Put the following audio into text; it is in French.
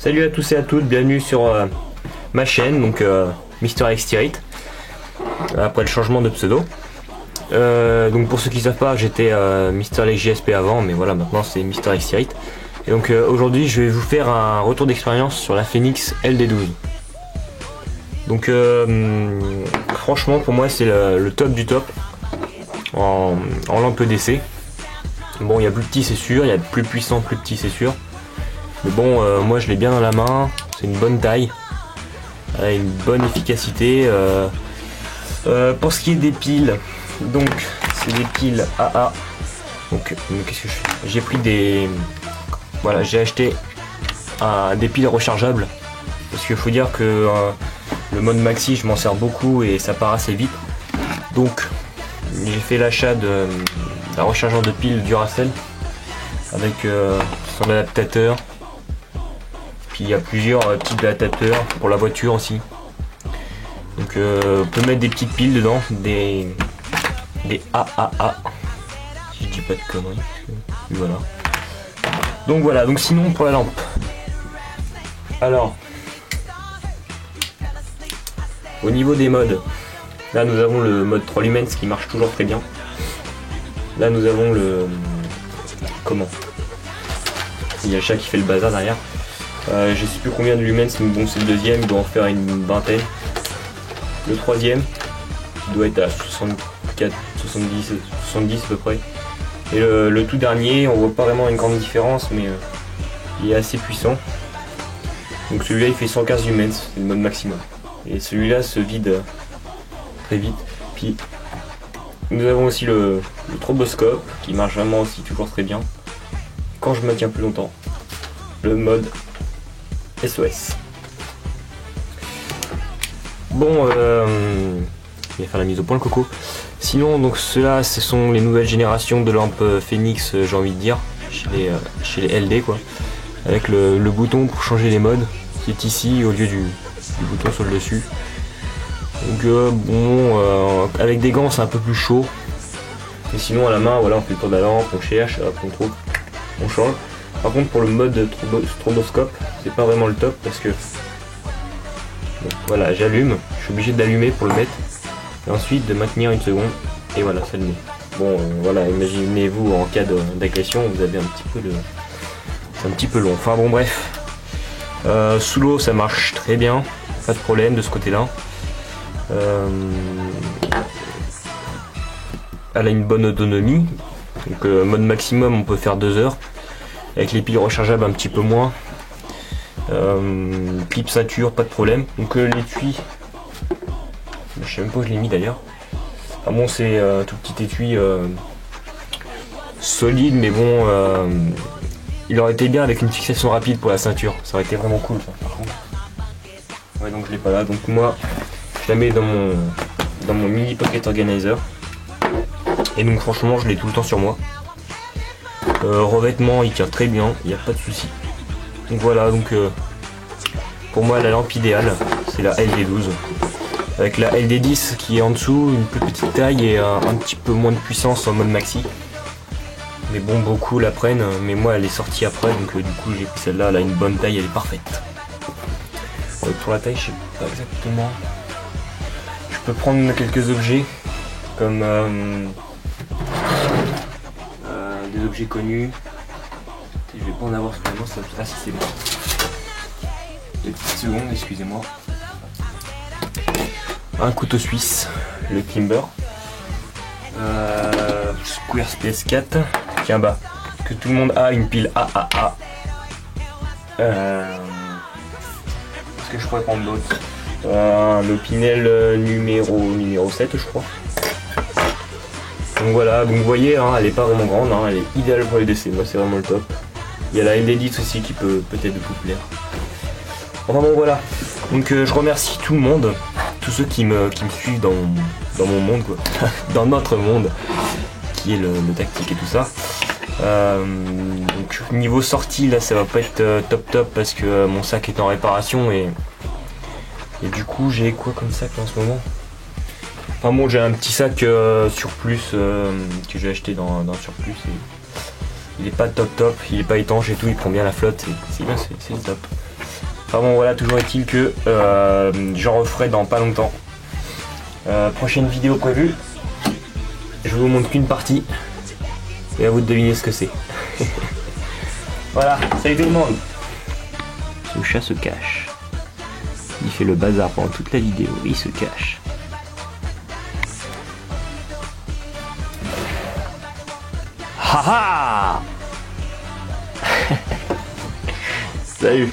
Salut à tous et à toutes, bienvenue sur ma chaîne, donc Mister Extirate, après le changement de pseudo. Donc pour ceux qui ne savent pas, j'étais Mister JSP avant, mais voilà, maintenant c'est Mister Extirate. Et donc aujourd'hui je vais vous faire un retour d'expérience sur la Phoenix LD12. Donc franchement pour moi c'est le top du top en lampe EDC. Bon, il y a plus petit c'est sûr, il y a plus puissant, plus petit c'est sûr. Mais bon, moi je l'ai bien dans la main, c'est une bonne taille, une bonne efficacité. Pour ce qui est des piles, donc c'est des piles AA. Donc qu'est-ce que je fais? J'ai pris des... Voilà, j'ai acheté des piles rechargeables. Parce qu'il faut dire que le mode maxi je m'en sers beaucoup et ça part assez vite. Donc j'ai fait l'achat d'un rechargeur de piles Duracell avec son adaptateur. Puis il y a plusieurs types d'adaptateurs pour la voiture aussi. Donc on peut mettre des petites piles dedans, des AAA, si je dis pas de conneries. Voilà. Donc sinon pour la lampe. Alors, au niveau des modes, là nous avons le mode 3 lumens qui marche toujours très bien. Là nous avons le... Comment? Il y a le chat qui fait le bazar derrière. Je sais plus combien de lumens, mais bon c'est le deuxième, il doit en faire une vingtaine. Le troisième doit être à 64, 70 à peu près. Et le tout dernier, on voit pas vraiment une grande différence, mais il est assez puissant. Donc celui-là il fait 115 lumens, c'est le mode maximum. Et celui-là se vide très vite. Puis nous avons aussi le stroboscope qui marche vraiment aussi toujours très bien. Quand je me tiens plus longtemps, le mode SOS. Bon, je vais faire la mise au point le coco. Sinon, donc ceux-là, ce sont les nouvelles générations de lampes Phoenix, j'ai envie de dire, chez les LD quoi. Avec le bouton pour changer les modes, qui est ici au lieu du bouton sur le dessus. Donc bon, avec des gants c'est un peu plus chaud. Mais sinon à la main, voilà, on fait le tour de la lampe, on cherche, hop, on trouve, on change. Par contre pour le mode stroboscope, c'est pas vraiment le top parce que bon, voilà, j'allume, je suis obligé d'allumer pour le mettre et ensuite de maintenir une seconde et voilà, ça le met. Bon voilà, imaginez-vous en cas d'agression, vous avez un petit peu de... C'est un petit peu long, enfin bon bref. Sous l'eau ça marche très bien, pas de problème de ce côté là. Elle a une bonne autonomie, donc mode maximum on peut faire 2 heures. Avec les piles rechargeables un petit peu moins. Clip ceinture, pas de problème. Donc l'étui, je sais même pas où je l'ai mis d'ailleurs. Ah bon, c'est tout petit étui solide, mais bon, il aurait été bien avec une fixation rapide pour la ceinture. Ça aurait été vraiment cool ça, par contre. Ouais, donc je l'ai pas là. Donc moi, je la mets dans mon mini pocket organizer. Et donc franchement, je l'ai tout le temps sur moi. Revêtement il tient très bien, il n'y a pas de souci. Donc voilà, donc pour moi la lampe idéale c'est la LD12 avec la LD10 qui est en dessous, une plus petite taille et un petit peu moins de puissance en mode maxi. Mais bon, beaucoup la prennent, mais moi elle est sortie après, donc du coup j'ai pris celle-là, elle a une bonne taille, elle est parfaite. Pour la taille je sais pas exactement, je peux prendre quelques objets comme des objets connus. Je vais pas en avoir vraiment, ça. Ah si, c'est bon. Des petites secondes, excusez-moi. Un couteau suisse, le Kimber. Squarespace 4. Tiens bah, que tout le monde a une pile AAA. Qu'est-ce que je pourrais prendre d'autre? L'Opinel numéro 7 je crois. Donc voilà, donc vous voyez, hein, elle est pas vraiment grande, hein, elle est idéale pour les DC, moi c'est vraiment le top. Il y a la LD10 aussi qui peut peut-être vous plaire. Enfin bon voilà, donc je remercie tout le monde, tous ceux qui me suivent dans mon monde quoi, dans notre monde, qui est le tactique et tout ça. Donc niveau sortie là ça va pas être top parce que mon sac est en réparation et du coup j'ai quoi comme sac là, en ce moment? Enfin bon, j'ai un petit sac surplus que j'ai acheté dans surplus et il est pas top, il est pas étanche et tout, il prend bien la flotte, c'est bien, c'est top. Enfin bon voilà, toujours est-il que j'en referai dans pas longtemps. Prochaine vidéo prévue. Je vous montre qu'une partie. Et à vous de deviner ce que c'est. Voilà, salut tout le monde. Ce chat se cache. Il fait le bazar pendant toute la vidéo, il se cache. Haha. Salut.